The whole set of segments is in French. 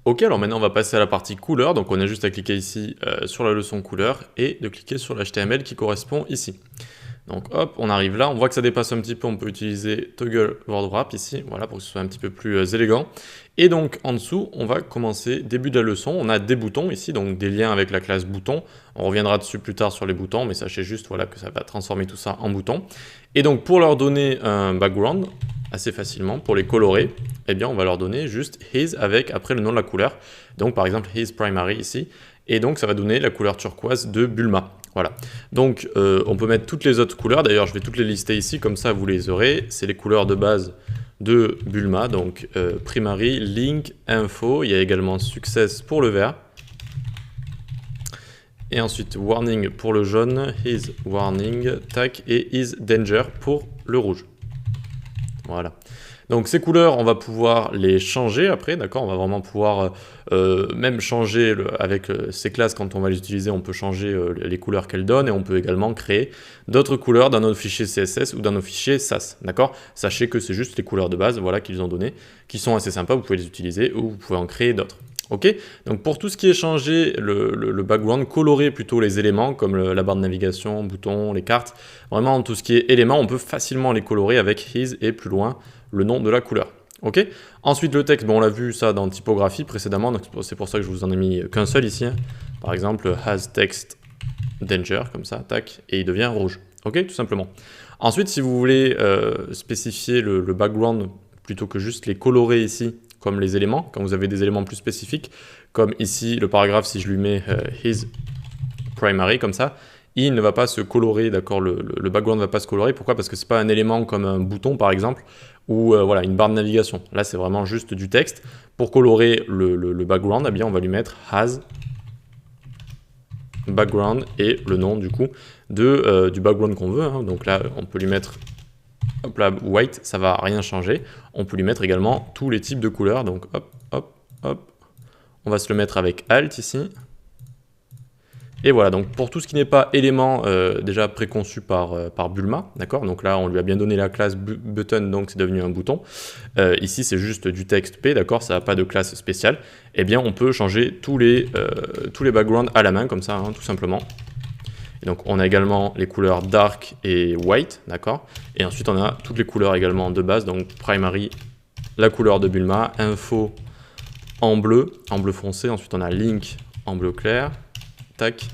Ok, alors maintenant on va passer à la partie couleur, donc on a juste à cliquer ici sur la leçon couleur et de cliquer sur l'HTML qui correspond ici. Donc hop, on arrive là, on voit que ça dépasse un petit peu, on peut utiliser Toggle Word Wrap ici, voilà, pour que ce soit un petit peu plus élégant. Et donc en dessous, on va commencer, début de la leçon, on a des boutons ici, donc des liens avec la classe bouton. On reviendra dessus plus tard sur les boutons, mais sachez juste voilà, que ça va transformer tout ça en boutons. Et donc pour leur donner un background, assez facilement, pour les colorer, eh bien on va leur donner juste his avec après le nom de la couleur. Donc par exemple his primary ici, et donc ça va donner la couleur turquoise de Bulma. Voilà, donc on peut mettre toutes les autres couleurs, d'ailleurs je vais toutes les lister ici, comme ça vous les aurez, c'est les couleurs de base de Bulma, donc primary, link, info, il y a également success pour le vert, et ensuite warning pour le jaune, is warning, tac, et is danger pour le rouge. Voilà. Donc ces couleurs, on va pouvoir les changer après, d'accord? On va vraiment pouvoir même changer avec ces classes, quand on va les utiliser, on peut changer les couleurs qu'elles donnent et on peut également créer d'autres couleurs dans notre fichier CSS ou dans nos fichiers SAS, d'accord? Sachez que c'est juste les couleurs de base, voilà, qu'ils ont données, qui sont assez sympas, vous pouvez les utiliser ou vous pouvez en créer d'autres. Ok, donc pour tout ce qui est changé, le background, colorer plutôt les éléments comme la barre de navigation, boutons, les cartes, vraiment tout ce qui est éléments, on peut facilement les colorer avec his et plus loin le nom de la couleur. Ok. Ensuite le texte, bon, on l'a vu ça dans typographie précédemment, donc c'est pour ça que je vous en ai mis qu'un seul ici. Hein. Par exemple, has text danger, comme ça, tac, et il devient rouge. Ok, tout simplement. Ensuite, si vous voulez spécifier le background plutôt que juste les colorer ici, comme les éléments, quand vous avez des éléments plus spécifiques, comme ici le paragraphe, si je lui mets his primary, comme ça, il ne va pas se colorer, d'accord, le background ne va pas se colorer. Pourquoi? Parce que c'est pas un élément comme un bouton, par exemple, ou voilà, une barre de navigation. Là, c'est vraiment juste du texte. Pour colorer le background, eh bien, on va lui mettre has background et le nom, du coup, du background qu'on veut. Hein. Donc là, on peut lui mettre hop là, white, ça va rien changer. On peut lui mettre également tous les types de couleurs. Donc hop, hop, hop. On va se le mettre avec Alt ici. Et voilà, donc pour tout ce qui n'est pas élément déjà préconçu par Bulma, d'accord? Donc là, on lui a bien donné la classe button, donc c'est devenu un bouton. Ici, c'est juste du texte P, d'accord? Ça n'a pas de classe spéciale. Eh bien, on peut changer tous les backgrounds à la main, comme ça, hein, tout simplement. Et donc, on a également les couleurs dark et white, d'accord? Et ensuite, on a toutes les couleurs également de base, donc primary, la couleur de Bulma, info en bleu foncé. Ensuite, on a link en bleu clair. Tac.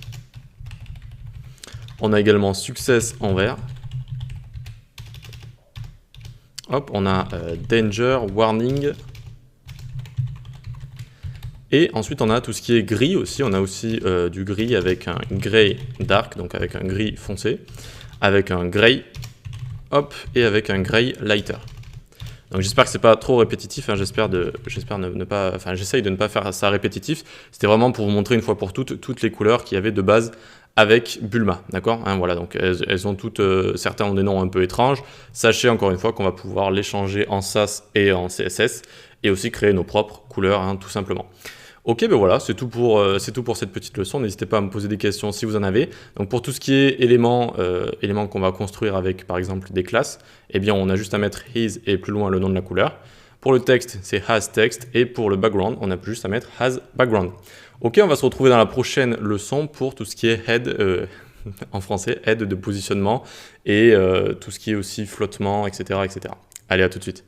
On a également success en vert. Hop, on a danger, warning. Et ensuite, on a tout ce qui est gris aussi. On a aussi du gris avec un gray dark, donc avec un gris foncé, avec un gray, hop, et avec un gray lighter. Donc j'espère que c'est pas trop répétitif, hein. J'espère ne pas, enfin j'essaye de ne pas faire ça répétitif. C'était vraiment pour vous montrer une fois pour toutes les couleurs qu'il y avait de base avec Bulma, d'accord, hein, voilà, donc elles ont toutes, certains ont des noms un peu étranges. Sachez encore une fois qu'on va pouvoir les changer en SAS et en CSS et aussi créer nos propres couleurs, hein, tout simplement. Ok, ben voilà, c'est tout pour cette petite leçon. N'hésitez pas à me poser des questions si vous en avez. Donc pour tout ce qui est éléments qu'on va construire avec par exemple des classes, eh bien on a juste à mettre his et plus loin le nom de la couleur. Pour le texte, c'est has text et pour le background, on a juste à mettre has background. Ok, on va se retrouver dans la prochaine leçon pour tout ce qui est head, en français, aide de positionnement et tout ce qui est aussi flottement, etc., etc. Allez, à tout de suite.